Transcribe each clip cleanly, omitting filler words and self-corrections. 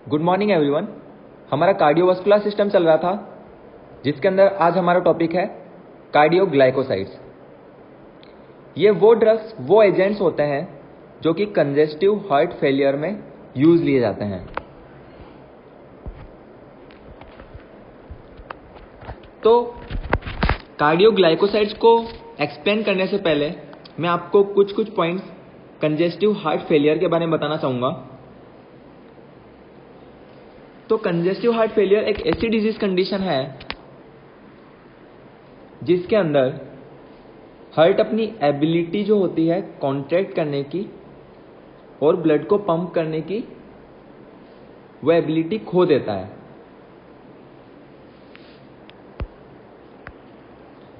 Good morning everyone. हमारा cardiovascular system चल रहा था, जिसके अंदर आज हमारा टॉपिक है कार्डियोग्लाइकोसाइड्स। ये वो ड्रग्स, वो एजेंट्स होते हैं जो कि कंजेस्टिव हार्ट फेलियर में यूज लिए जाते हैं। तो कार्डियोग्लाइकोसाइड्स को एक्सप्लेन करने से पहले मैं आपको कुछ पॉइंट्स कंजेस्टिव हार्ट फेलियर के बारे में बताना चाहूंगा। तो कंजेस्टिव हार्ट फेलियर एक ऐसी डिजीज कंडीशन है जिसके अंदर हार्ट अपनी एबिलिटी जो होती है कॉन्ट्रैक्ट करने की और ब्लड को पंप करने की, वो एबिलिटी खो देता है।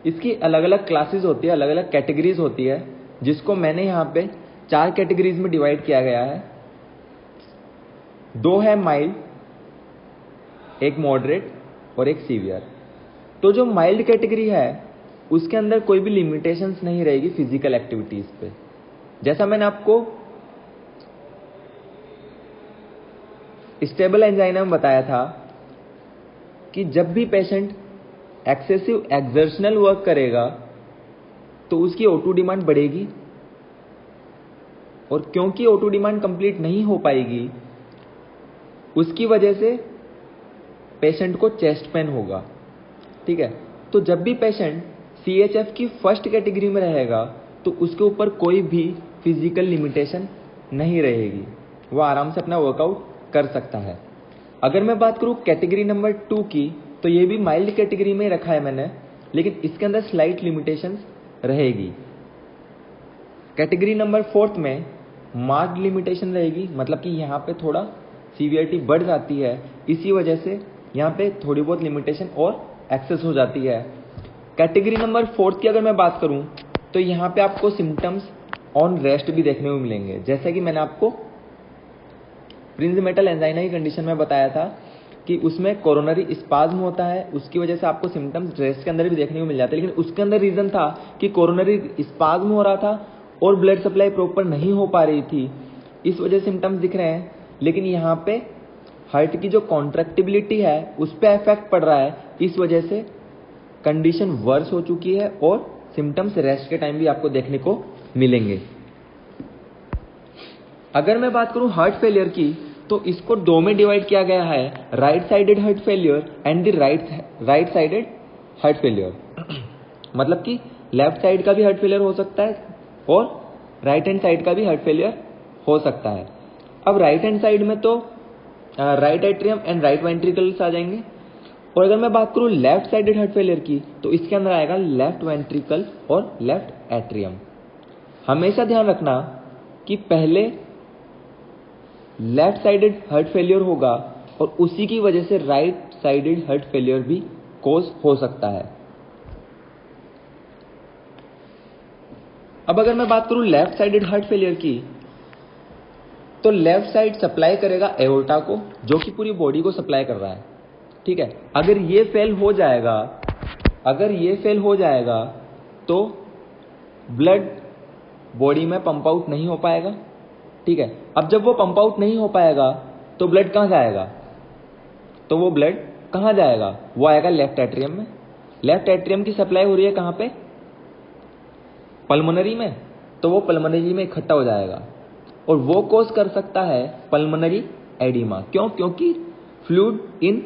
इसकी अलग अलग क्लासेस होती है, अलग अलग कैटेगरीज होती है, जिसको मैंने यहाँ पे 4 कैटेगरीज में डिवाइड किया गया है। 2 है माइल्ड, एक मॉडरेट और एक सीवियर। तो जो माइल्ड कैटेगरी है उसके अंदर कोई भी लिमिटेशंस नहीं रहेगी फिजिकल एक्टिविटीज पे। जैसा मैंने आपको स्टेबल एंजाइना में बताया था कि जब भी पेशेंट एक्सेसिव एक्सर्शनल वर्क करेगा तो उसकी O2 डिमांड बढ़ेगी, और क्योंकि O2 डिमांड कंप्लीट नहीं हो पाएगी उसकी वजह से पेशेंट को चेस्ट पेन होगा। ठीक है, तो जब भी पेशेंट CHF की फर्स्ट कैटेगरी में रहेगा तो उसके ऊपर कोई भी फिजिकल लिमिटेशन नहीं रहेगी, वो आराम से अपना वर्कआउट कर सकता है। अगर मैं बात करूं कैटेगरी नंबर 2 की, तो ये भी माइल्ड कैटेगरी में रखा है मैंने, लेकिन इसके अंदर स्लाइट लिमिटेशंस रहेगी। कैटेगरी नंबर 4 में मार्क्ड लिमिटेशन रहेगी, मतलब कि यहाँ पे थोड़ा सीवियरिटी बढ़ जाती है, इसी वजह से यहाँ पे थोड़ी बहुत लिमिटेशन और एक्सेस हो जाती है। कैटेगरी नंबर 4 की अगर मैं बात करूं तो यहाँ पे आपको सिम्टम्स ऑन रेस्ट भी देखने को मिलेंगे। जैसे कि मैंने आपको प्रिंज़मेटल एंजाइना की कंडीशन में बताया था कि उसमें कोरोनरी स्पाज्म होता है, उसकी वजह से आपको सिम्टम्स रेस्ट के अंदर भी देखने को मिल जाते हैं। लेकिन उसके अंदर रीजन था कि कोरोनरी स्पाज्म हो रहा था और ब्लड सप्लाई प्रॉपर नहीं हो पा रही थी, इस वजह से सिम्टम्स दिख रहे हैं। लेकिन यहाँ पे हार्ट की जो कॉन्ट्रैक्टिबिलिटी है उस पर इफेक्ट पड़ रहा है, इस वजह से कंडीशन वर्स हो चुकी है और सिम्टम्स रेस्ट के टाइम भी आपको देखने को मिलेंगे। अगर मैं बात करूं हार्ट फेलियर की, तो इसको 2 में डिवाइड किया गया है, right sided heart failure and the right sided heart failure. मतलब कि लेफ्ट साइड का भी हार्ट फेलियर हो सकता है और राइट हैंड साइड का भी हार्ट फेलियर हो सकता है। अब राइट हैंड साइड में तो right atrium and right ventricles आ जाएंगे, और अगर मैं बात करूं लेफ्ट साइडेड हार्ट फेलियर की, तो इसके अंदर आएगा लेफ्ट वेंट्रिकल और लेफ्ट एट्रियम। हमेशा ध्यान रखना कि पहले लेफ्ट साइडेड हार्ट फेलियर होगा और उसी की वजह से राइट साइडेड हार्ट फेलियर भी कॉज हो सकता है। अब अगर मैं बात करूं लेफ्ट साइडेड हार्ट फेलियर की, तो लेफ्ट साइड सप्लाई करेगा एओर्टा को, जो कि पूरी बॉडी को सप्लाई कर रहा है। ठीक है, अगर ये फेल हो जाएगा तो ब्लड बॉडी में पंप आउट नहीं हो पाएगा। ठीक है, अब जब वो पंप आउट नहीं हो पाएगा तो ब्लड कहाँ जाएगा? तो वो ब्लड कहाँ जाएगा? वो आएगा लेफ्ट एट्रियम में। लेफ्ट एट्रियम की सप्लाई हो रही है कहाँ पे? पल्मोनरी में, तो वो पल्मोनरी में इकट्ठा हो जाएगा और वो कॉज कर सकता है पल्मोनरी एडिमा। क्यों? क्योंकि फ्लूइड इन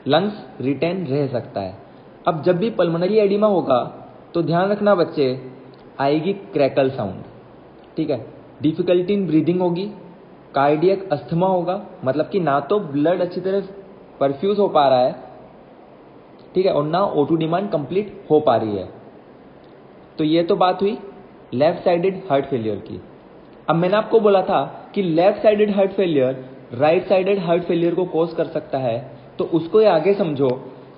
लंग्स रिटेन रह सकता है। अब जब भी पल्मोनरी एडिमा होगा तो ध्यान रखना बच्चे, आएगी क्रैकल साउंड। ठीक है, डिफिकल्टी इन ब्रीदिंग होगी, कार्डियक अस्थमा होगा, मतलब कि ना तो ब्लड अच्छी तरह परफ्यूज हो पा रहा है, ठीक है, और ना O2 डिमांड कंप्लीट हो पा रही है। तो ये तो बात हुई लेफ्ट साइडेड हार्ट फेलियर की। अब मैंने आपको बोला था कि left sided heart failure right sided heart failure को कॉज कर सकता है, तो उसको ये आगे समझो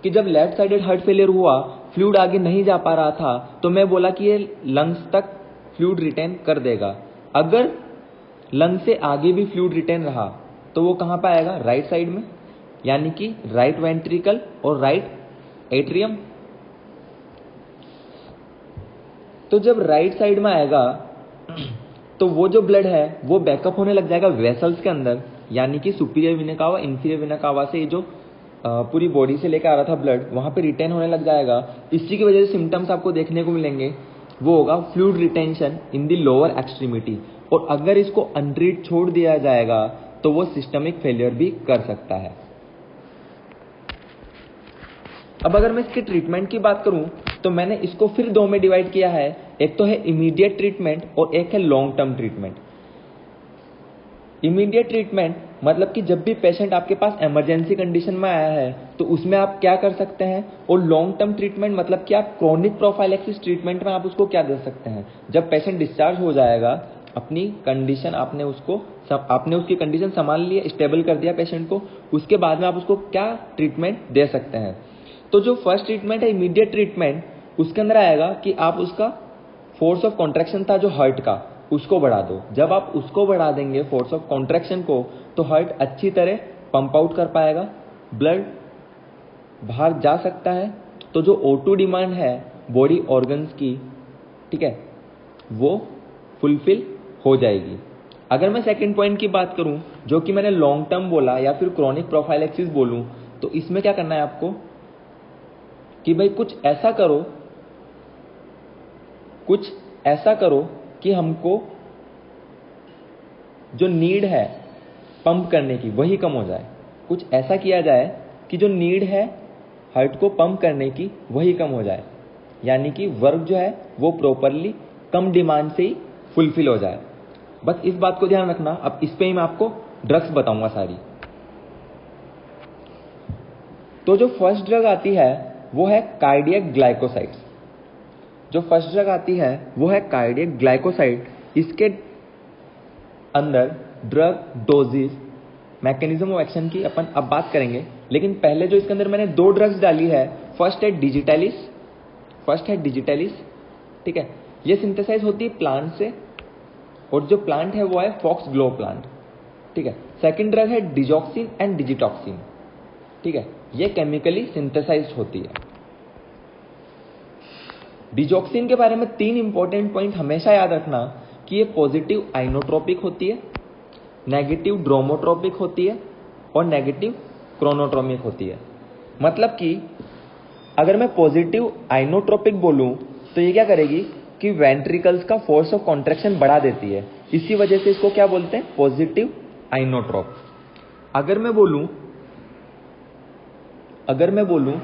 कि जब लेफ्ट साइडेड हार्ट फेलियर हुआ, फ्लूइड आगे नहीं जा पा रहा था, तो मैं बोला कि ये लंग्स तक फ्लूइड रिटेन कर देगा। अगर लंग से आगे भी फ्लूइड रिटेन रहा तो वो कहाँ पे आएगा? राइट साइड में, यानी कि राइट वेंट्रिकल और राइट एट्रियम। तो जब राइट साइड में आएगा तो वो जो ब्लड है वो बैकअप होने लग जाएगा वेसल्स के अंदर, यानी कि superior vena cava, inferior vena cava से ये जो पूरी बॉडी से लेकर आ रहा था ब्लड, वहाँ पे रिटेन होने लग जाएगा। इसी की वजह से सिम्टम्स आपको देखने को मिलेंगे, वो होगा fluid retention in the lower extremity. और अगर इसको अनट्रीट छोड़ दिया जाएगा तो वो सिस्टमिक फेलियर भी कर सकता है। अब अगर मैं इसके ट्रीटमेंट की बात करूं तो मैंने इसको फिर दो में डिवाइड किया है, एक तो है इमीडिएट ट्रीटमेंट और एक है long term treatment. Immediate treatment मतलब कि जब भी पेशेंट आपके पास इमरजेंसी कंडीशन में आया है तो उसमें आप क्या कर सकते हैं, और लॉन्ग टर्म ट्रीटमेंट मतलब कि आप क्रोनिक प्रोफाइलैक्सिस ट्रीटमेंट में आप उसको क्या दे सकते हैं। जब पेशेंट डिस्चार्ज हो जाएगा, अपनी कंडीशन आपने उसकी कंडीशन संभाल लिया, स्टेबल कर दिया पेशेंट को, उसके बाद में आप उसको क्या ट्रीटमेंट दे सकते हैं। तो जो फर्स्ट ट्रीटमेंट है इमीडिएट ट्रीटमेंट, उसके अंदर आएगा कि आप उसका फोर्स ऑफ कॉन्ट्रैक्शन था जो हार्ट का, उसको बढ़ा दो। जब आप उसको बढ़ा देंगे फोर्स ऑफ कॉन्ट्रैक्शन को, तो हार्ट अच्छी तरह पंप आउट कर पाएगा, ब्लड बाहर जा सकता है। तो जो O2 डिमांड है बॉडी ऑर्गन्स की, ठीक है, वो फुलफिल हो जाएगी। अगर मैं सेकंड पॉइंट की बात करूं, जो कि मैंने लॉन्ग टर्म बोला या फिर क्रोनिक प्रोफाइलैक्सिस बोलूं, तो इसमें क्या करना है आपको कि भाई कुछ ऐसा करो कि हमको जो नीड है पंप करने की वही कम हो जाए। कुछ ऐसा किया जाए कि जो नीड है हार्ट को पंप करने की वही कम हो जाए, यानी कि वर्क जो है वो प्रॉपरली कम डिमांड से ही फुलफिल हो जाए। बस इस बात को ध्यान रखना। अब इस पे ही मैं आपको ड्रग्स बताऊंगा सारी। तो जो फर्स्ट ड्रग आती है वो है कार्डियक ग्लाइकोसाइड्स। जो फर्स्ट ड्रग आती है वो है कार्डियक ग्लाइकोसाइड। इसके अंदर drug doses, mechanism of action की अपन अब बात करेंगे, लेकिन पहले जो इसके अंदर मैंने दो ड्रग्स डाली है, फर्स्ट है डिजिटैलिस, ठीक है, ये सिंथेसाइज होती है प्लांट से, और जो प्लांट है वो है फॉक्सग्लो प्लांट, ठीक है। सेकंड ड्रग है डिजॉक्सिन एंड डिजिटॉक्सिन, ठीक है, ये केमिकली सिंथेसाइज होती है। डिजॉक्सिन के बारे में 3 इंपॉर्टेंट पॉइंट हमेशा याद रखना कि ये पॉजिटिव आइनोट्रोपिक होती है, नेगेटिव ड्रोमोट्रोपिक होती है और नेगेटिव क्रोनोट्रोपिक होती है। मतलब कि अगर मैं पॉजिटिव आइनोट्रोपिक बोलूं तो ये क्या करेगी कि वेंट्रिकल्स का फोर्स ऑफ कॉन्ट्रैक्शन बढ़ा देती है, इसी वजह से इसको क्या बोलते हैं, पॉजिटिव आइनोट्रोप। अगर मैं बोलूं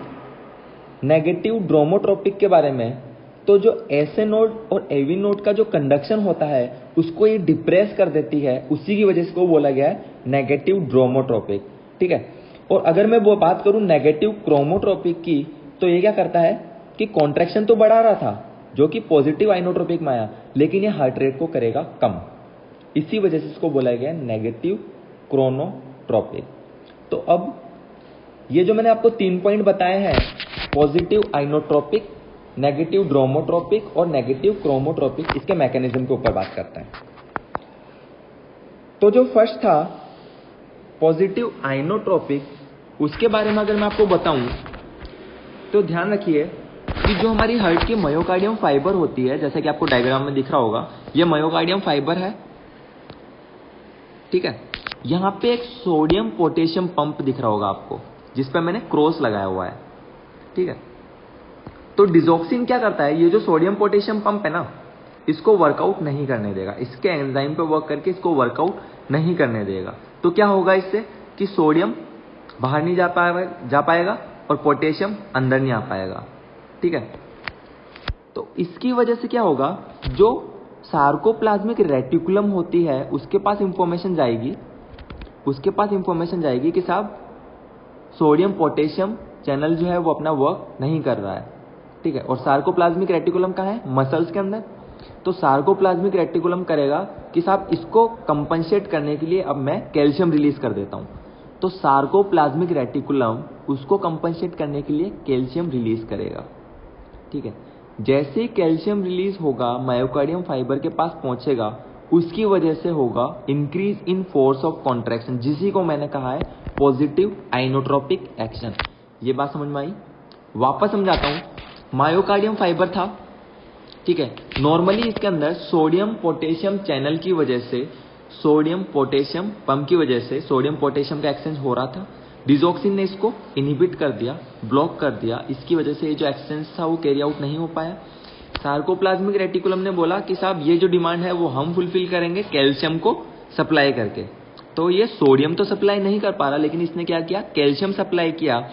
नेगेटिव ड्रोमोट्रोपिक के बारे में, तो जो एसए नोड और एवी नोड का जो कंडक्शन होता है उसको ये डिप्रेस कर देती है, उसी की वजह से को बोला गया है नेगेटिव ड्रोमोट्रोपिक, ठीक है। और अगर मैं वो बात करूं नेगेटिव क्रोमोट्रोपिक की, तो ये क्या करता है कि कॉन्ट्रैक्शन तो बढ़ा रहा था जो कि पॉजिटिव आइनोट्रोपिक में आया, लेकिन ये हार्ट रेट को करेगा कम, इसी वजह से इसको बोला गया नेगेटिव क्रोनोट्रोपिक। तो अब ये जो मैंने आपको 3 पॉइंट बताए हैं, पॉजिटिव आइनोट्रोपिक, नेगेटिव ड्रोमोट्रोपिक और नेगेटिव क्रोमोट्रोपिक, इसके मैकेनिज्म के ऊपर बात करते हैं। तो जो फर्स्ट था पॉजिटिव आइनोट्रोपिक, उसके बारे में अगर मैं आपको बताऊं तो ध्यान रखिए कि जो हमारी हार्ट की मायोकार्डियम फाइबर होती है, जैसे कि आपको डायग्राम में दिख रहा होगा, ये मायोकार्डियम फाइबर है, ठीक है। यहां पे एक सोडियम पोटेशियम पंप दिख रहा होगा आपको, जिस पे मैंने क्रॉस लगाया हुआ है, ठीक है। तो डिजॉक्सिन क्या करता है, ये जो सोडियम पोटेशियम पंप है ना, इसको वर्कआउट नहीं करने देगा, इसके एंजाइम पे वर्क करके इसको वर्कआउट नहीं करने देगा। तो क्या होगा इससे कि सोडियम बाहर नहीं जा पाएगा और पोटेशियम अंदर नहीं आ पाएगा, ठीक है। तो इसकी वजह से क्या होगा, जो सार्कोप्लाज्मिक रेटिकुलम होती है उसके पास इंफॉर्मेशन जाएगी कि साहब सोडियम पोटेशियम चैनल जो है वो अपना वर्क नहीं कर रहा है, ठीक है। और सार्कोप्लाज्मिक रेटिकुलम कहाँ है, मसल्स के अंदर। तो सार्कोप्लाज्मिक रेटिकुलम करेगा कि साहब इसको कंपनसेट करने के लिए अब मैं कैल्शियम रिलीज कर देता हूं। तो सार्कोप्लाज्मिक रेटिकुलम उसको कंपनसेट करने के लिए कैल्शियम रिलीज करेगा, ठीक है। जैसे ही कैल्शियम रिलीज होगा, मायोकार्डियम फाइबर के पास पहुंचेगा, उसकी वजह से होगा increase in force of contraction, जिसी को मैंने कहा है पॉजिटिव आइनोट्रोपिक एक्शन। ये बात समझ में आई? वापस समझाता हूं। मायोकार्डियम फाइबर था, ठीक है। नॉर्मली इसके अंदर सोडियम पोटेशियम चैनल की वजह से सोडियम पोटेशियम पंप की वजह से सोडियम पोटेशियम का एक्सचेंज हो रहा था, डिजॉक्सिन ने इसको इनहिबिट कर दिया, ब्लॉक कर दिया, इसकी वजह से ये जो एक्सचेंज था वो कैरी आउट नहीं हो पाया। सार्कोप्लाज्मिक रेटिकुलम ने बोला कि साहब ये जो डिमांड है वो हम फुलफिल करेंगे कैल्शियम को सप्लाई करके। तो ये सोडियम तो सप्लाई नहीं कर पा रहा, लेकिन इसने क्या किया, कैल्शियम सप्लाई किया।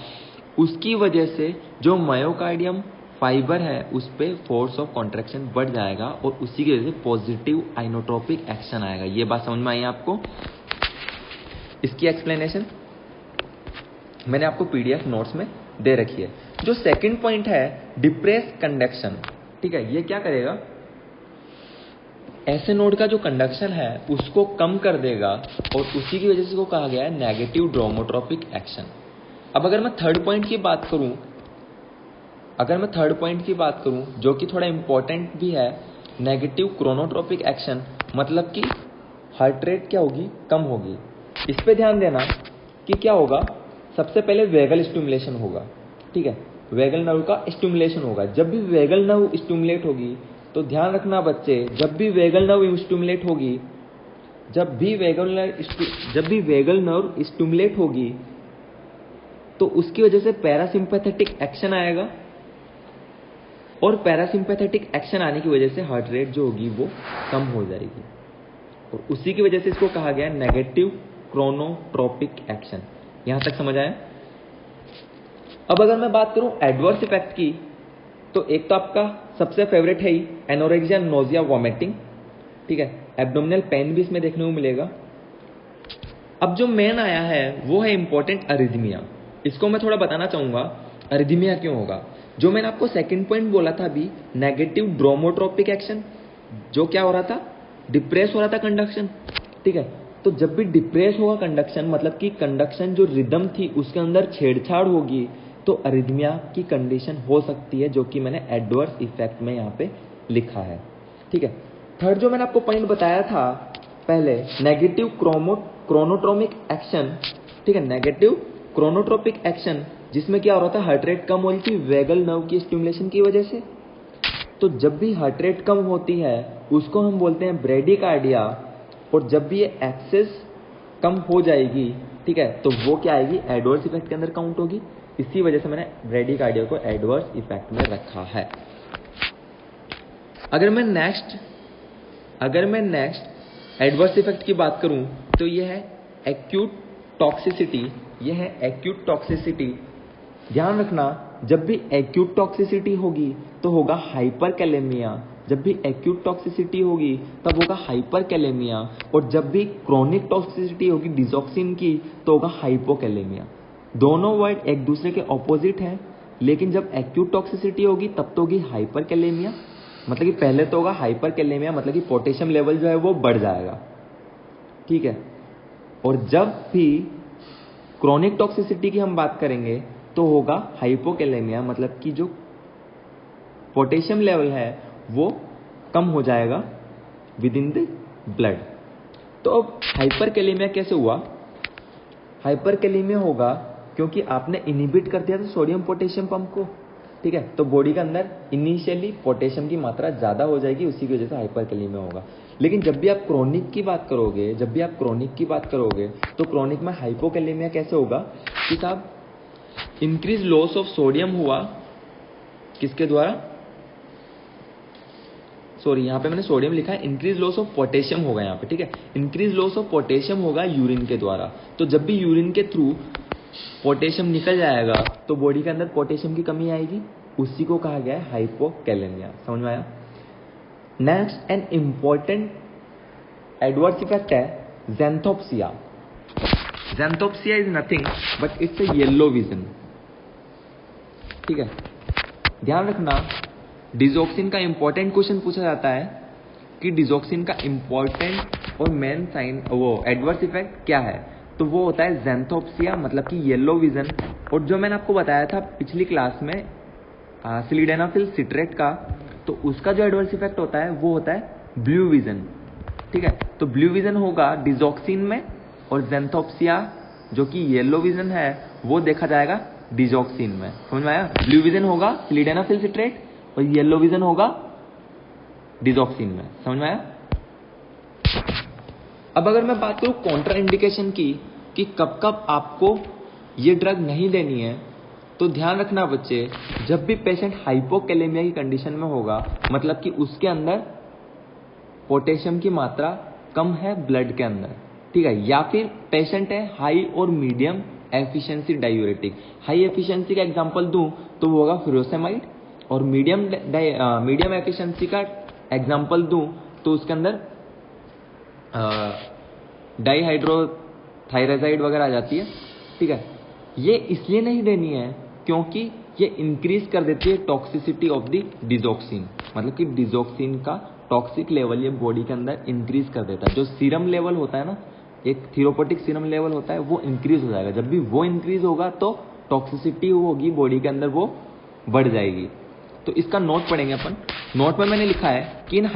उसकी वजह से जो मायोकार्डियम फाइबर है उस पे फोर्स ऑफ कॉन्ट्रैक्शन बढ़ जाएगा और उसी की वजह से पॉजिटिव आइनोट्रोपिक एक्शन आएगा। ये बात समझ में आई आपको? इसकी एक्सप्लेनेशन मैंने आपको पीडीएफ नोट्स में दे रखी है। जो सेकंड पॉइंट है डिप्रेस कंडक्शन, ठीक है, ये क्या करेगा, ऐसे नोड का जो कंडक्शन है उसको कम कर देगा और उसी की वजह से इसको कहा गया है नेगेटिव ड्रोमोट्रोपिक एक्शन। अब अगर मैं थर्ड पॉइंट की बात करूं, जो कि थोड़ा इंपॉर्टेंट भी है, नेगेटिव क्रोनोट्रोपिक एक्शन, मतलब कि हार्ट रेट क्या होगी, कम होगी। इस पे ध्यान देना कि क्या होगा, सबसे पहले वेगल स्टिमुलेशन होगा, ठीक है, वेगल नर्व का स्टिमुलेशन होगा। जब भी वेगल नर्व स्टिमुलेट होगी तो ध्यान रखना बच्चे, जब भी वेगल नर्व स्टिमुलेट होगी तो उसकी वजह से पैरासिम्पैथेटिक एक्शन आएगा और पैरासिम्पैथेटिक एक्शन आने की वजह से हार्ट रेट जो होगी वो कम हो जाएगी और उसी की वजह से इसको कहा गया नेगेटिव क्रोनोट्रोपिक एक्शन। यहां तक समझ आया? अब अगर मैं बात करूं एडवर्स इफेक्ट की, तो एक तो आपका सबसे फेवरेट है ही एनोरेक्सिया, नोजिया, वॉमिटिंग, ठीक है, एब्डोमिनल पेन भी इसमें देखने को मिलेगा। अब जो मेन आया है वो है इंपॉर्टेंट अरिथमिया। इसको मैं थोड़ा बताना चाहूंगा अरिथमिया क्यों होगा। जो मैंने आपको सेकंड पॉइंट बोला था अभी, नेगेटिव ड्रोमोट्रोपिक एक्शन, जो क्या हो रहा था, डिप्रेस हो रहा था कंडक्शन, ठीक है। तो जब भी डिप्रेस होगा कंडक्शन, मतलब कि कंडक्शन जो रिदम थी उसके अंदर छेड़छाड़ होगी, तो अरिथमिया की कंडीशन हो सकती है, जो कि मैंने एडवर्स इफेक्ट में यहाँ पे लिखा है, ठीक है। थर्ड जो मैंने आपको पॉइंट बताया था पहले, नेगेटिव क्रोनोट्रोपिक एक्शन, ठीक है, नेगेटिव क्रोनोट्रोपिक एक्शन, जिसमें क्या हो रहा था, हार्ट रेट कम हो रही थी वेगल नर्व की स्टिमुलेशन की वजह से। तो जब भी हार्ट रेट कम होती है उसको हम बोलते हैं ब्रेडिकार्डिया, और जब भी ये एक्सेस कम हो जाएगी, ठीक है, तो वो क्या आएगी, एडवर्स इफेक्ट के अंदर काउंट होगी। इसी वजह से मैंने ब्रेडिकार्डिया को एडवर्स इफेक्ट में रखा है। अगर मैं नेक्स्ट एडवर्स इफेक्ट की बात करूं तो ये है एक्यूट टॉक्सिसिटी। ध्यान रखना, जब भी एक्यूट टॉक्सिसिटी होगी तो होगा हाइपरकैलेमिया, जब भी एक्यूट टॉक्सिसिटी होगी तब होगा हाइपरकैलेमिया, और जब भी क्रोनिक टॉक्सिसिटी होगी डिजॉक्सिन की तो होगा हाइपोकैलेमिया। दोनों वर्ड एक दूसरे के ऑपोजिट हैं, लेकिन जब एक्यूट टॉक्सिसिटी होगी तब तो होगी हाइपरकैलेमिया, मतलब कि पहले तो होगा हाइपरकैलेमिया, मतलब कि पोटेशियम लेवल जो है वो बढ़ जाएगा, ठीक है। और जब भी क्रोनिक टॉक्सिसिटी की हम बात करेंगे तो होगा हाइपोकैलेमिया, मतलब कि जो पोटेशियम लेवल है वो कम हो जाएगा विद इन द ब्लड। तो अब हाइपरकैलेमिया कैसे हुआ? हाइपरकैलेमिया होगा क्योंकि आपने इनहिबिट कर दिया था सोडियम पोटेशियम पंप को, ठीक है, तो बॉडी के अंदर इनिशियली पोटेशियम की मात्रा ज्यादा हो जाएगी, उसी की वजह से हाइपरकैलेमिया होगा। लेकिन जब भी आप क्रोनिक की बात करोगे तो क्रोनिक में हाइपोकैलेमिया कैसे होगा कि साहब इंक्रीज लॉस ऑफ सोडियम हुआ, किसके द्वारा, सॉरी यहाँ पे मैंने सोडियम लिखा है, इंक्रीज लॉस ऑफ पोटेशियम होगा यहाँ पे, ठीक है, इंक्रीज लॉस ऑफ पोटेशियम होगा यूरिन के द्वारा। तो जब भी यूरिन के थ्रू पोटेशियम निकल जाएगा तो बॉडी के अंदर पोटेशियम की कमी आएगी, उसी को कहा गया है हाइपोकैलेमिया। समझ में आया? Next and important adverse effect है xanthopsia. Xanthopsia is nothing but it's a yellow vision, ठीक है। ध्यान रखना, डिजॉक्सिन का इंपॉर्टेंट क्वेश्चन पूछा जाता है कि डिजॉक्सिन का इंपॉर्टेंट और मेन साइन वो एडवर्स इफेक्ट क्या है, तो वो होता है ज़ैंथोप्सिया, मतलब कि येलो विजन। और जो मैंने आपको बताया था पिछली क्लास में सिलिडेनाफिल सिट्रेट का, तो उसका जो एडवर्स इफेक्ट होता है वो होता है ब्लू विजन, ठीक है। तो ब्लू विजन होगा डिजॉक्सिन में, और ज़ैंथोप्सिया जो कि येलो विजन है वो देखा जाएगा डिजॉक्सिन में। समझ में आया? ब्लू विजन होगा सिलिडेनाफिल सिट्रेट और येलो विजन होगा डिजॉक्सिन में। समझ में आया? अब अगर मैं बात करूं कॉन्ट्रा इंडिकेशन की कि कब कब आपको ये ड्रग नहीं देनी है, तो ध्यान रखना बच्चे, जब भी पेशेंट हाइपोकैलेमिया की कंडीशन में होगा, मतलब कि उसके अंदर पोटेशियम की मात्रा कम है ब्लड के अंदर, ठीक है, या फिर पेशेंट है हाई और medium efficiency diuretic. High efficiency का एग्जांपल दूं तो वो होगा फ्यूरोसेमाइड, और मीडियम एफिशिएंसी का एग्जांपल दूं तो उसके अंदर डाईहाइड्रोथायराइड वगैरह आ जाती है, ठीक है। ये इसलिए नहीं देनी है क्योंकि ये इंक्रीज कर देती है टॉक्सिसिटी ऑफ द डिजॉक्सिन, मतलब कि डिजॉक्सिन का टॉक्सिक लेवल ये बॉडी के अंदर इंक्रीज कर देता है। जो सीरम लेवल होता है ना, एक थेरोपेटिक सीरम लेवल होता है, वो इंक्रीज हो जाएगा। जब भी वो इंक्रीज होगा तो टॉक्सिसिटी होगी बॉडी के अंदर, वो बढ़ जाएगी। तो इसका नोट पढ़ेंगे अपन। नोट में मैंने लिखा है कि in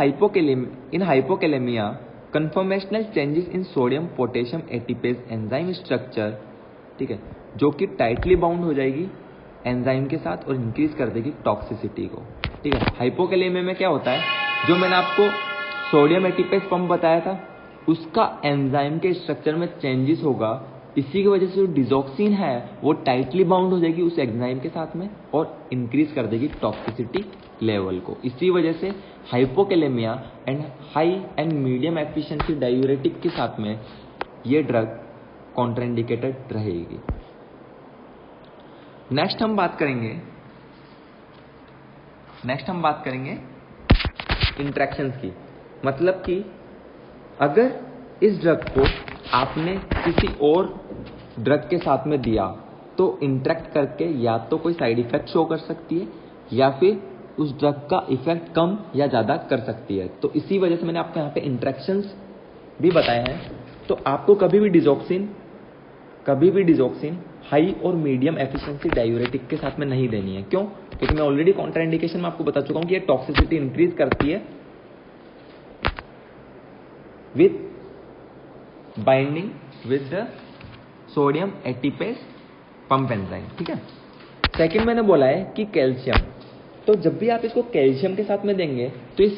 hypokalaemia conformational changes in sodium potassium ATPase enzyme structure, ठीक है, जो कि टाइटली बाउंड हो जाएगी एंजाइम के साथ और इंक्रीज कर देगी टॉक्सिसिटी को, ठीक है। हाइपोकैलेमिया में क्या होता है, जो मैंने आपको सोडियम एटीपेज पंप बताया था, उसका एंजाइम के स्ट्रक्चर में चेंजेस होगा। इसी की वजह से जो डिजॉक्सिन है वो टाइटली बाउंड हो जाएगी उस एंजाइम के साथ में और इंक्रीज कर देगी टॉक्सिसिटी लेवल को। इसी वजह से hypokalemia and high and medium efficiency diuretic के साथ में ये ड्रग कॉन्ट्राइंडिकेटेड रहेगी। नेक्स्ट हम बात करेंगे इंट्रैक्शंस की, मतलब कि अगर इस ड्रग को आपने किसी और ड्रग के साथ में दिया तो इंटरेक्ट करके या तो कोई साइड इफेक्ट शो कर सकती है या फिर उस ड्रग का इफेक्ट कम या ज्यादा कर सकती है। तो इसी वजह से मैंने आपको यहाँ पे इंट्रैक्शंस भी बताए हैं। तो आपको कभी भी डिजॉक्सिन हाई और मीडियम एफिशिएंसी डायूरेटिक के साथ में नहीं देनी है। क्यों? क्योंकि मैं ऑलरेडी कॉन्ट्राइंडिकेशन में आपको बता चुका हूं कि ये टॉक्सिसिटी इंक्रीज करती है with binding with the sodium ATPase pump enzyme, ठीक है। सेकंड मैंने बोला है कि कैल्शियम, तो जब भी आप इसको कैल्शियम के साथ में देंगे तो ये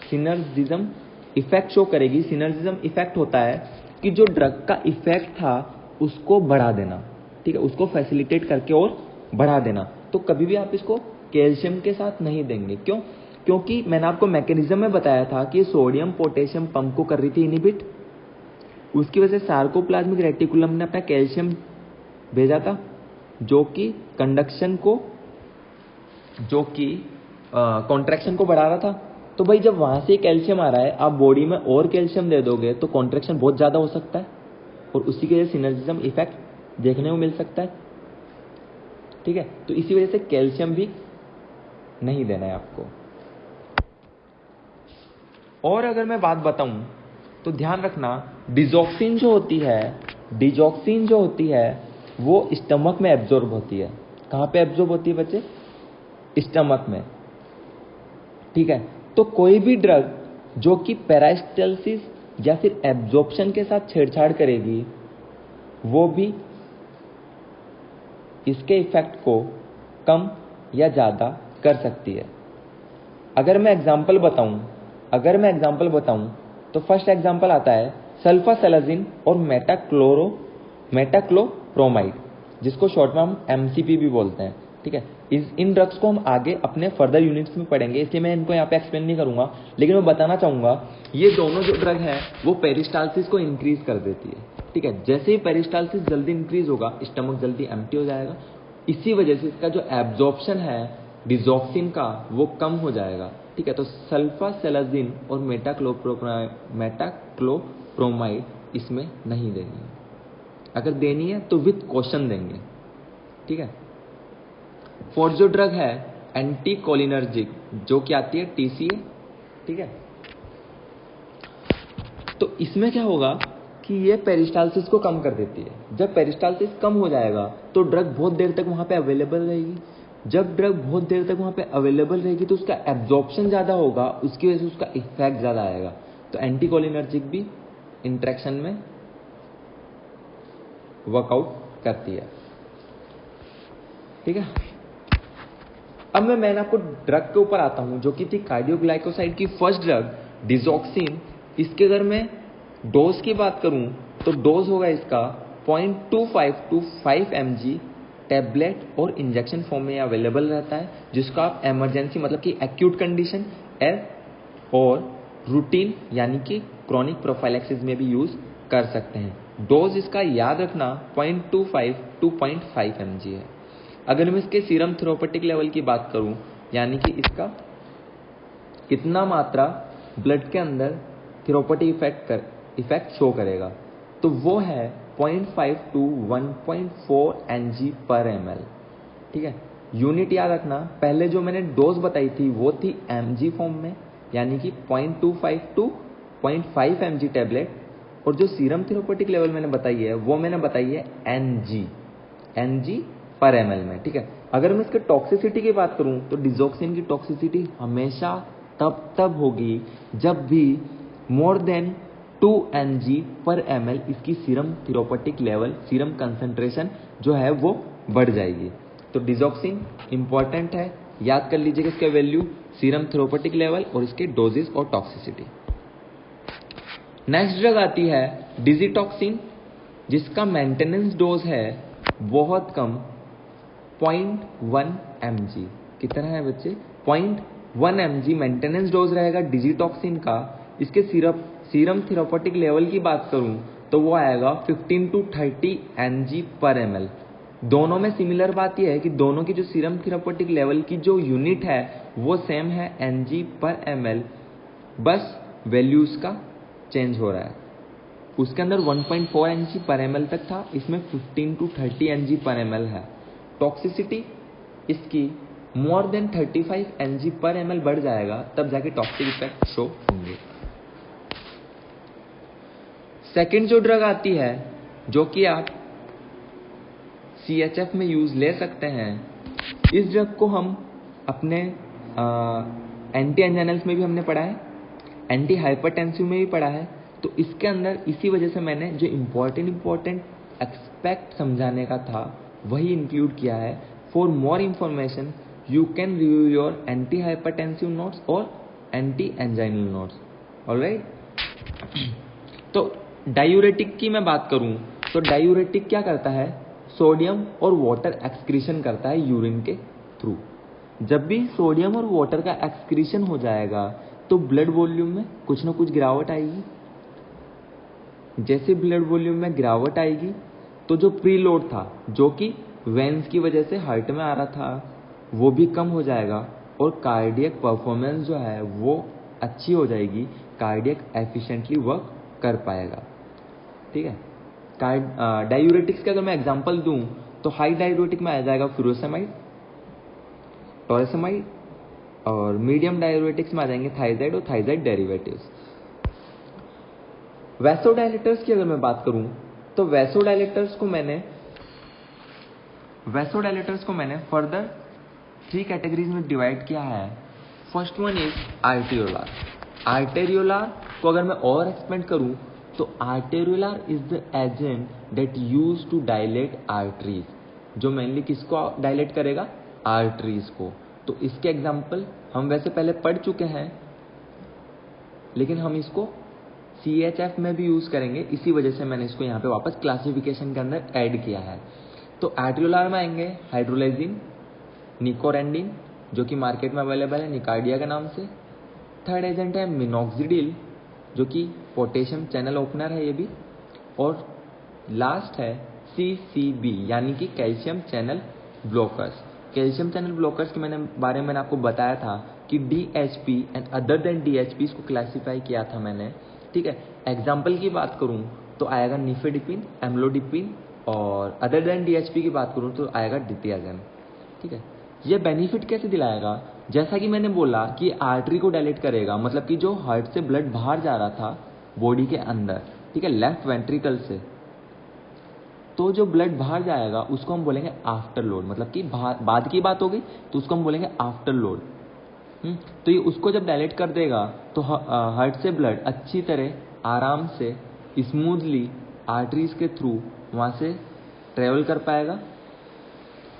सिनर्जिज्म इफेक्ट शो करेगी। सिनर्जिज्म इफेक्ट होता है कि जो ड्रग का इफेक्ट था उसको बढ़ा देना, ठीक है, उसको फैसिलिटेट करके और बढ़ा देना। तो कभी भी आप इसको कैल्शियम के साथ नहीं देंगे। क्यों? क्योंकि मैंने आपको मैकेनिज्म में बताया था कि सोडियम पोटेशियम पंप को कर रही थी इनिबिट, उसकी वजह से सार्कोप्लाज्मिक रेटिकुलम ने अपना कैल्शियम भेजा था जो कि कॉन्ट्रैक्शन को बढ़ा रहा था। तो भाई जब वहां से कैल्शियम आ रहा है, आप बॉडी में और कैल्शियम दे दोगे तो कॉन्ट्रैक्शन बहुत ज्यादा हो सकता है और उसी के वजह से सिनर्जिज्म इफेक्ट देखने को मिल सकता है, ठीक है। तो इसी वजह से कैल्शियम भी नहीं देना है आपको। और अगर मैं बात बताऊं तो ध्यान रखना, डिजॉक्सिन जो होती है वो स्टमक में एब्जॉर्ब होती है। कहां पे एब्जॉर्ब होती है बच्चे? स्टमक में, ठीक है। तो कोई भी ड्रग जो कि पेरास्टल्सिस या फिर एब्जॉर्प्शन के साथ छेड़छाड़ करेगी वो भी इसके इफेक्ट को कम या ज्यादा कर सकती है। अगर मैं एग्जांपल बताऊं तो फर्स्ट एग्जांपल आता है सल्फासेलाजिन और मेटाक्लोप्रोमाइड, जिसको शॉर्ट में हम एमसीपी भी बोलते हैं, ठीक है। इन ड्रग्स को हम आगे अपने फर्दर यूनिट्स में पढ़ेंगे, इसलिए मैं इनको यहाँ पे एक्सप्लेन नहीं करूंगा, लेकिन मैं बताना चाहूंगा ये दोनों जो ड्रग है वो पेरिस्टाल्सिस को इंक्रीज कर देती है, ठीक है। जैसे ही पेरिस्टाल्सिस जल्दी इंक्रीज होगा स्टमक जल्दी एम्प्टी हो जाएगा। इसी वजह से इसका जो एब्जॉर्प्शन है डिजॉक्सिन का वो कम हो जाएगा, ठीक है। तो सल्फासेलाजिन और मेटाक्लोप्रोमाइड इसमें नहीं देनी है। अगर देनी है तो विथ कॉशन देंगे, ठीक है। फोर्थ जो ड्रग है एंटीकोलिनर्जिक, जो कि आती है टीसीए, ठीक है। तो इसमें क्या होगा कि ये पेरिस्टाल्सिस को कम कर देती है। जब पेरिस्टाल्सिस कम हो जाएगा तो ड्रग बहुत देर तक वहां पे अवेलेबल रहेगी। जब ड्रग बहुत देर तक वहां पे अवेलेबल रहेगी तो उसका एब्जॉर्प्शन ज्यादा होगा, उसकी वजह से उसका इफेक्ट ज्यादा आएगा। तो एंटीकोलिनर्जिक भी इंट्रैक्शन में वर्कआउट करती है, ठीक है। अब मैंने आपको ड्रग के ऊपर आता हूं जो कि थी कार्डियोग्लाइकोसाइड की फर्स्ट ड्रग डिजॉक्सिन। इसके अगर मैं डोज की बात करूं तो डोज होगा इसका 0.25 to 5 mg टैबलेट और इंजेक्शन फॉर्म में अवेलेबल रहता है, जिसको आप इमरजेंसी मतलब कि एक्यूट कंडीशन और रूटीन यानी कि क्रॉनिक प्रोफाइलैक्सिस में भी यूज कर सकते हैं। डोज इसका याद रखना 0.25 to 0.5 mg है। अगर मैं इसके सीरम थेरेपेटिक लेवल की बात करूं यानी कि इसका कितना मात्रा ब्लड के अंदर थेरेपेटिक इफेक्ट शो करेगा, तो वो है 0.5 to 1.4 ng पर ml। ठीक है, यूनिट याद रखना, पहले जो मैंने डोज बताई थी वो थी mg फॉर्म में यानी कि 0.25 to 0.5 mg टैबलेट, और जो सीरम थेरेपेटिक लेवल मैंने बताई है वो मैंने बताई है ng पर ml में। ठीक है, अगर मैं इसके टॉक्सिसिटी की बात करूं तो डिजोक्सिन की टॉक्सिसिटी हमेशा तब होगी जब भी मोर देन 2 ng पर ml इसकी serum therapeutic level, serum concentration जो है वो बढ़ जाएगी। तो डिजोक्सिन इंपॉर्टेंट है, याद कर लीजिएगा इसका वैल्यू, सीरम थेरेपेटिक लेवल और इसके डोजेस और टॉक्सिसिटी। नेक्स्ट ड्रग आती है डिजिटॉक्सिन, जिसका मेंटेनेंस डोज है बहुत कम 0.1 mg। कितना है बच्चे? 0.1 mg मेंटेनेंस डोज रहेगा डिजिटॉक्सिन का। इसके सीरम थेरेपेटिक लेवल की बात करूं तो वो आएगा 15 to 30 ng पर ml। दोनों में सिमिलर बात यह है कि दोनों की जो सीरम थेरेपेटिक लेवल की जो यूनिट है वो सेम है ng पर ml, बस वैल्यूज का चेंज हो रहा है। उसके अंदर 1.4 ng पर ml तक था, इसमें 15 to 30 ng पर ml है। टॉक्सिसिटी इसकी मोर देन 35 ng पर ml बढ़ जाएगा, तब जाके टॉक्सिक इफेक्ट शो होंगे। सेकेंड जो ड्रग आती है जो कि आप CHF में यूज ले सकते हैं, इस ड्रग को हम अपने एंटी एंजाइनल्स में भी हमने पढ़ा है, एंटी हाइपरटेंसिव में भी पढ़ा है। तो इसके अंदर इसी वजह से मैंने जो इम्पोर्टेंट एक्सपेक्ट समझाने का था वही इंक्लूड किया है। For more information you can review your anti hypertensive notes और एंटी एंजाइनल नोट्स। ऑलराइट, तो डायूरेटिक की मैं बात करूं तो डायूरेटिक क्या करता है? सोडियम और वाटर एक्सक्रीशन करता है यूरिन के थ्रू। जब भी सोडियम और वाटर का एक्सक्रीशन हो जाएगा तो ब्लड वॉल्यूम में कुछ ना कुछ गिरावट आएगी। जैसे ब्लड वॉल्यूम में गिरावट आएगी तो जो प्रीलोड था, जो कि वेन्स की वजह से हार्ट में आ रहा था, वो भी कम हो जाएगा और कार्डियक परफॉर्मेंस जो है वो अच्छी हो जाएगी, कार्डियक एफिशिएंटली वर्क कर पाएगा। ठीक है, डायूरेटिक्स का अगर मैं एग्जांपल दूं तो हाई डायूरेटिक में आ जाएगा फ्यूरोसेमाइड, टोरेसेमाइड, और मीडियम डायूरेटिक्स में आ जाएंगे थाइजाइड और थाइजाइड डेरिवेटिव्स। वैसोडाइलेटर्स की अगर मैं बात करूं तो वैसोडाइलेटर्स को मैंने फर्दर 3 कैटेगरीज में डिवाइड किया है। First one is arteriolar. Arteriolar को अगर मैं और एक्सपेंड करूं तो arteriolar is the agent that use to dilate arteries, जो मेनली किसको डायलेट करेगा? आर्टरीज को। तो इसके एग्जाम्पल हम वैसे पहले पढ़ चुके हैं, लेकिन हम इसको CHF में भी यूज करेंगे, इसी वजह से मैंने इसको यहाँ पे वापस क्लासिफिकेशन के अंदर ऐड किया है। तो आर्टेरियोलार में आएंगे हाइड्रोलाइजिन, निकोरेंडिन, जो कि मार्केट में अवेलेबल है निकार्डिया के नाम से। थर्ड एजेंट है मिनोक्सिडिल, जो कि पोटेशियम चैनल ओपनर है ये भी। और लास्ट है CCB यानी कि calcium channel blockers. Calcium channel blockers के बारे में मैंने आपको बताया था कि DHP and other than DHP इसको क्लासीफाई किया था मैंने। ठीक है, एग्जाम्पल की बात करूं तो आएगा निफेडिपिन, एम्लोडिपिन, और अदर देन DHP की बात करूं तो आएगा डिथियाजेम। ठीक है, ये बेनिफिट कैसे दिलाएगा? जैसा कि मैंने बोला कि आर्टरी को डायलेट करेगा, मतलब कि जो हार्ट से ब्लड बाहर जा रहा था बॉडी के अंदर, ठीक है, लेफ्ट वेंट्रिकल से, तो जो ब्लड बाहर जाएगा उसको हम बोलेंगे आफ्टर लोड, मतलब कि बाद की बात हो गई तो उसको हम बोलेंगे आफ्टर लोड। तो ये उसको जब डायलेट कर देगा तो हार्ट से ब्लड अच्छी तरह आराम से स्मूथली आर्टरीज के थ्रू वहां से ट्रेवल कर पाएगा,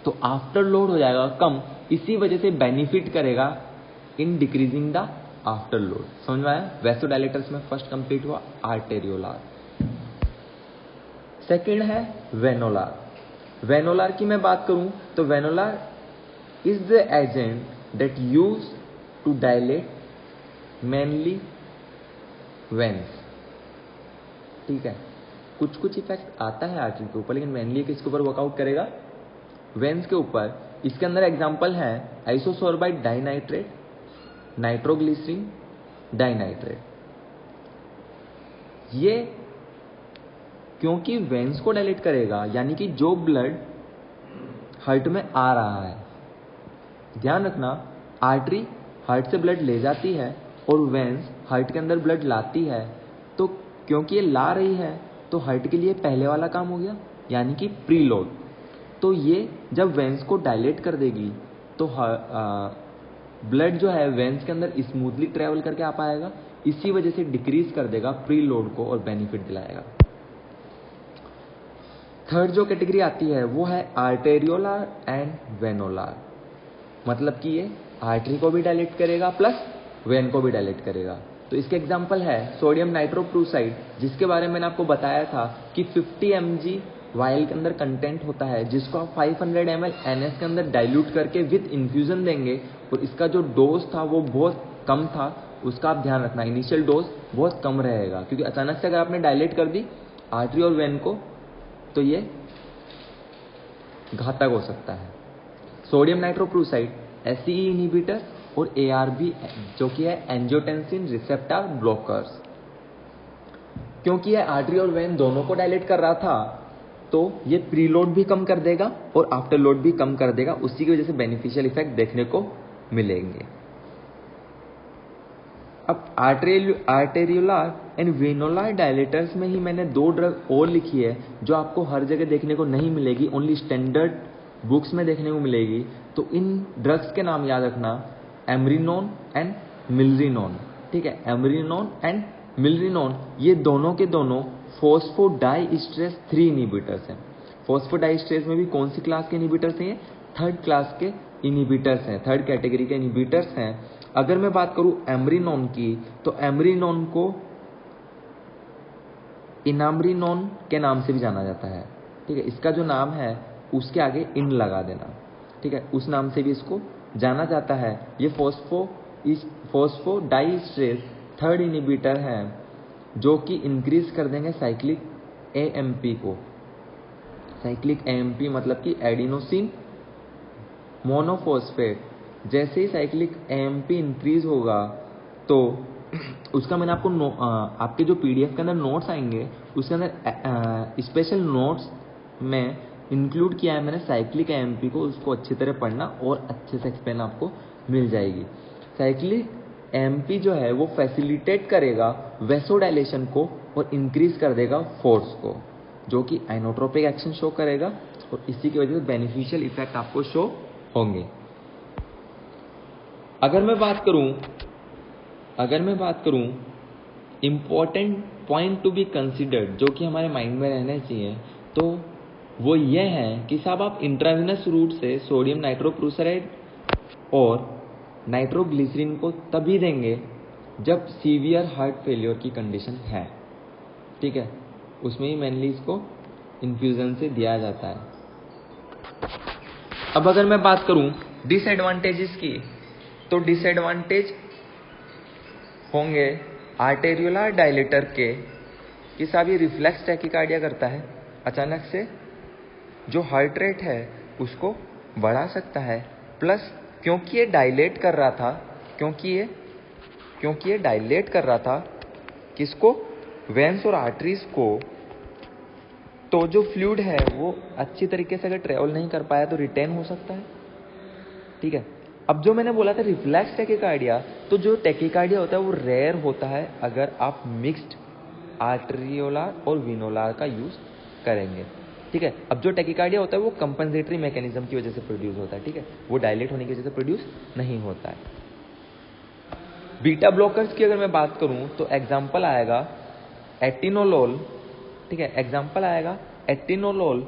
तो आफ्टर लोड हो जाएगा कम। इसी वजह से बेनिफिट करेगा in decreasing the after load. समझ में आया? वैसोडाइलेटर्स में फर्स्ट कंप्लीट हुआ आर्टेरियोलार। सेकंड है वेनोलार। वेनोलार की मैं बात करूं तो venolar is the agent that use to dilate mainly veins. ठीक है, कुछ कुछ इफेक्ट आता है आर्टरी के ऊपर, लेकिन मेनली किसके ऊपर वर्कआउट करेगा? वेन्स के ऊपर। इसके अंदर एग्जांपल है आइसोसोर्बाइड डाइनाइट्रेट, नाइट्रोग्लिसरीन डाइनाइट्रेट। ये क्योंकि वेन्स को डायलेट करेगा, यानी कि जो ब्लड हार्ट में आ रहा है, ध्यान रखना, आर्टरी हार्ट से ब्लड ले जाती है और वेन्स हार्ट के अंदर ब्लड लाती है। तो क्योंकि ये ला रही है तो हार्ट के लिए पहले वाला काम हो गया, यानी कि प्रीलोड। तो ये जब वेन्स को डायलेट कर देगी तो ब्लड जो है वेन्स के अंदर स्मूथली ट्रेवल करके आ पाएगा, इसी वजह से डिक्रीज कर देगा प्रीलोड को और बेनिफिट दिलाएगा। थर्ड जो कैटेगरी आती है वो है आर्टेरियोलार एंड वेनोलार। मतलब कि ये आर्टरी को भी डायलेट करेगा प्लस वेन को भी डायलेट करेगा। तो इसके एग्जांपल है सोडियम नाइट्रोप्रूसाइड, जिसके बारे में मैंने आपको बताया था कि 50 mg वायल के अंदर कंटेंट होता है, जिसको आप 500 ml NS के अंदर डाइल्यूट करके विद इन्फ्यूजन देंगे। और इसका जो डोज था वो बहुत कम था, उसका आप ध्यान रखना, इनिशियल डोज बहुत कम रहेगा, क्योंकि अचानक से अगर आपने डायलेट कर दी आर्टरी और वेन को तो ये घातक हो सकता है। सोडियम नाइट्रोप्रूसाइड SCE इनहिबिटर और ARB जो कि है एंजियोटेंसिन रिसेप्टर ब्लॉकर्स। क्योंकि ये आर्टरी और वेन दोनों को डायलेट कर रहा था तो ये प्रीलोड भी कम कर देगा और आफ्टर लोड भी कम कर देगा, उसी की वजह से बेनिफिशियल इफेक्ट देखने को मिलेंगे। अब आर्टेरियोलार एंड वेनोलार डायलेटर्स में ही मैंने 2 ड्रग और लिखी है जो आपको हर जगह देखने को नहीं मिलेगी, ओनली स्टैंडर्ड बुक्स में देखने को मिलेगी। तो इन ड्रग्स के नाम याद रखना, एमरिनोन एंड मिलरिनोन। ठीक है, एमरिनोन एंड मिलरिनोन ये दोनों के दोनों फॉस्फोडाइस्ट्रेस 3 इनहिबिटर्स हैं। फॉस्फोडाइस्ट्रेस में भी कौन सी क्लास के इनहिबिटर्स हैं? थर्ड क्लास के इनहिबिटर्स हैं, थर्ड कैटेगरी के इनहिबिटर्स हैं। अगर मैं बात करूं एमरिनोन की तो एमरिनोन को इनामरिनोन के नाम से भी जाना जाता है। ठीक है, इसका जो नाम है उसके आगे इन लगा देना। ठीक है, उस नाम से भी इसको जाना जाता है। ये फॉस्फोडाइस्ट्रेस थर्ड इनहिबिटर है जो कि इंक्रीज कर देंगे साइक्लिक AMP को। साइक्लिक AMP मतलब कि एडिनोसिन मोनोफॉस्फेट। जैसे ही साइक्लिक AMP इंक्रीज होगा तो उसका मैंने आपको आपके जो PDF के अंदर नोट्स आएंगे उसके अंदर स्पेशल नोट्स में इंक्लूड किया है मैंने साइक्लिक AMP को, उसको अच्छी तरह पढ़ना और अच्छे से एक्सप्लेन आपको मिल जाएगी। साइक्लिक AMP जो है वो फैसिलिटेट करेगा वेसोडाइलेशन को और इंक्रीज कर देगा फोर्स को, जो कि आइनोट्रोपिक एक्शन शो करेगा और इसी की वजह से बेनिफिशियल इफेक्ट आपको शो होंगे। अगर मैं बात करूं important point to be considered जो कि हमारे माइंड में रहने चाहिए, तो वो ये है कि साहब आप इंट्रावेनस रूट से सोडियम नाइट्रोप्रूसाइड और नाइट्रोग्लिसरीन को तभी देंगे जब सीवियर हार्ट फेलियर की कंडीशन है। ठीक है, उसमें ही मेनली इसको इन्फ्यूजन से दिया जाता है। अब अगर मैं बात करूं डिसएडवांटेजेस की, तो डिसएडवांटेज होंगे आर्टेरियोलार डायलेटर के कि साहब ये रिफ्लेक्स टैकिकार्डिया करता है, अचानक से जो हार्ट रेट है उसको बढ़ा सकता है, प्लस क्योंकि ये डायलेट कर रहा था किसको? वेन्स और आर्टरीज को, तो जो फ्लूइड है वो अच्छी तरीके से अगर ट्रेवल नहीं कर पाया तो रिटेन हो सकता है। ठीक है, अब जो मैंने बोला था रिफ्लेक्स टैकिकार्डिया, तो जो टैकिकार्डिया होता है वो रेयर होता है अगर आप मिक्स्ड आर्टेरियोलार और वेनोलार का यूज करेंगे। ठीक है, अब जो टैकिकार्डिया होता है वो कंपनसेटरी मैकेनिज्म की वजह से प्रोड्यूस होता है। ठीक है, वो डायलेट होने की वजह से प्रोड्यूस नहीं होता है। बीटा ब्लॉकर्स की अगर मैं बात करूं तो एग्जांपल आएगा एटिनोलोल। ठीक है, एग्जांपल आएगा एटिनोलोल।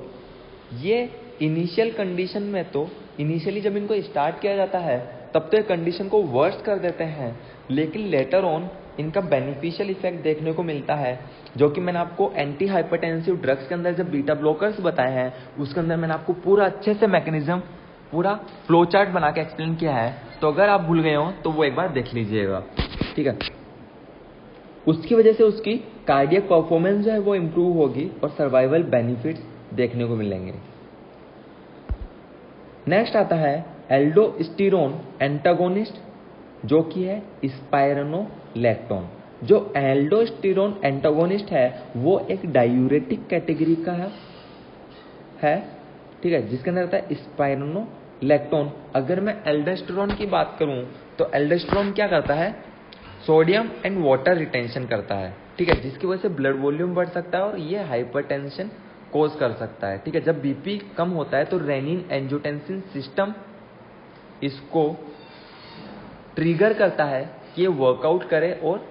ये इनिशियल कंडीशन में तो इनिशियली जब इनको स्टार्ट किया जाता है तब तो ये कंडीशन को वर्स कर देते हैं, लेकिन लेटर ऑन इनका बेनिफिशियल इफेक्ट देखने को मिलता है, जो कि मैंने आपको एंटी हाइपरटेंसिव ड्रग्स के अंदर जब बीटा ब्लॉकर्स बताए हैं उसके अंदर मैंने आपको पूरा अच्छे से मैकेनिज्म, पूरा फ्लो चार्ट बना के एक्सप्लेन किया है। तो अगर आप भूल गए हो तो वो एक बार देख लीजिएगा, ठीक है। उसकी वजह से उसकी कार्डियक परफॉर्मेंस जो है वो इम्प्रूव होगी और सर्वाइवल बेनिफिट्स देखने को मिलेंगे। नेक्स्ट आता है एल्डोस्टेरोन एंटागोनिस्ट, जो कि है स्पाइरोनोलैक्टोन। जो एल्डोस्टेरोन एंटागोनिस्ट है वो एक डायूरेटिक कैटेगरी का है, ठीक है, जिसके अंदर आता है स्पाइरोनोलैक्टोन। अगर मैं एल्डोस्टेरोन की बात करूं तो एल्डोस्टेरोन क्या करता है, सोडियम एंड वाटर रिटेंशन करता है, ठीक है, जिसकी वजह से ब्लड वॉल्यूम बढ़ सकता है और ये हाइपरटेंशन कोज कर सकता है, ठीक है। जब बीपी कम होता है तो रेनिन एंजियोटेंसिन सिस्टम इसको ट्रिगर करता है कि ये वर्कआउट करे और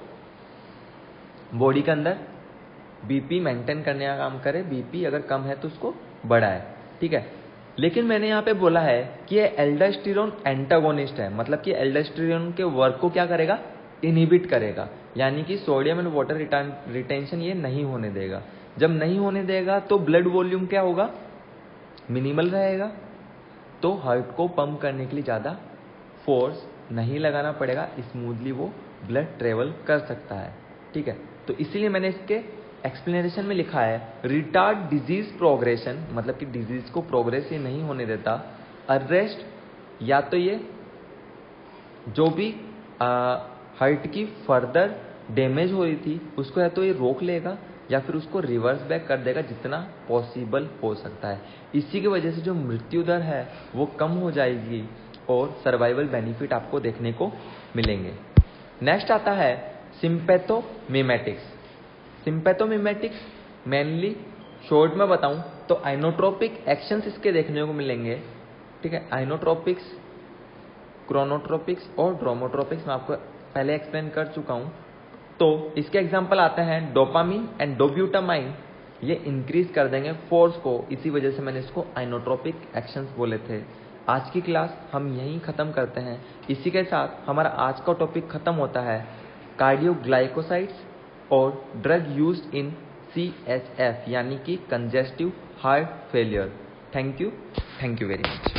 बॉडी के अंदर बीपी मेंटेन करने का काम करे, बीपी अगर कम है तो उसको बढ़ाए, ठीक है। लेकिन मैंने यहाँ पे बोला है कि ये एल्डोस्टेरोन एंटागोनिस्ट है, मतलब कि एल्डोस्टेरोन के वर्क को क्या करेगा, इनहिबिट करेगा, यानी कि सोडियम एंड वाटर रिटेंशन ये नहीं होने देगा। जब नहीं होने देगा तो ब्लड वॉल्यूम क्या होगा, मिनिमल रहेगा, तो हार्ट को पंप करने के लिए ज़्यादा फोर्स नहीं लगाना पड़ेगा, स्मूथली वो ब्लड ट्रेवल कर सकता है, ठीक है। तो इसीलिए मैंने इसके एक्सप्लेनेशन में लिखा है रिटार्ड डिजीज प्रोग्रेशन, मतलब कि डिजीज को प्रोग्रेस ये नहीं होने देता, अरेस्ट, या तो ये जो भी हार्ट की फर्दर डैमेज हो रही थी उसको या तो ये रोक लेगा या फिर उसको रिवर्स बैक कर देगा जितना पॉसिबल हो सकता है। इसी की वजह से जो मृत्यु दर है वो कम हो जाएगी और सर्वाइवल बेनिफिट आपको देखने को मिलेंगे। नेक्स्ट आता है सिंपैथोमिमेटिक्स। सिंपैथोमिमेटिक्स मेनली शॉर्ट में बताऊं तो आइनोट्रोपिक एक्शंस इसके देखने को मिलेंगे, ठीक है। आइनोट्रोपिक्स, क्रोनोट्रोपिक्स और ड्रोमोट्रोपिक्स मैं आपको पहले एक्सप्लेन कर चुका हूं। तो इसके एग्जांपल आते हैं डोपामिन एंड डोब्यूटामाइन, ये इंक्रीज कर देंगे फोर्स को, इसी वजह से मैंने इसको आइनोट्रोपिक एक्शंस बोले थे। आज की क्लास हम यहीं खत्म करते हैं। इसी के साथ हमारा आज का टॉपिक खत्म होता है कार्डियोग्लाइकोसाइड्स और ड्रग यूज्ड इन CHF यानी कि congestive heart failure. Thank you very much.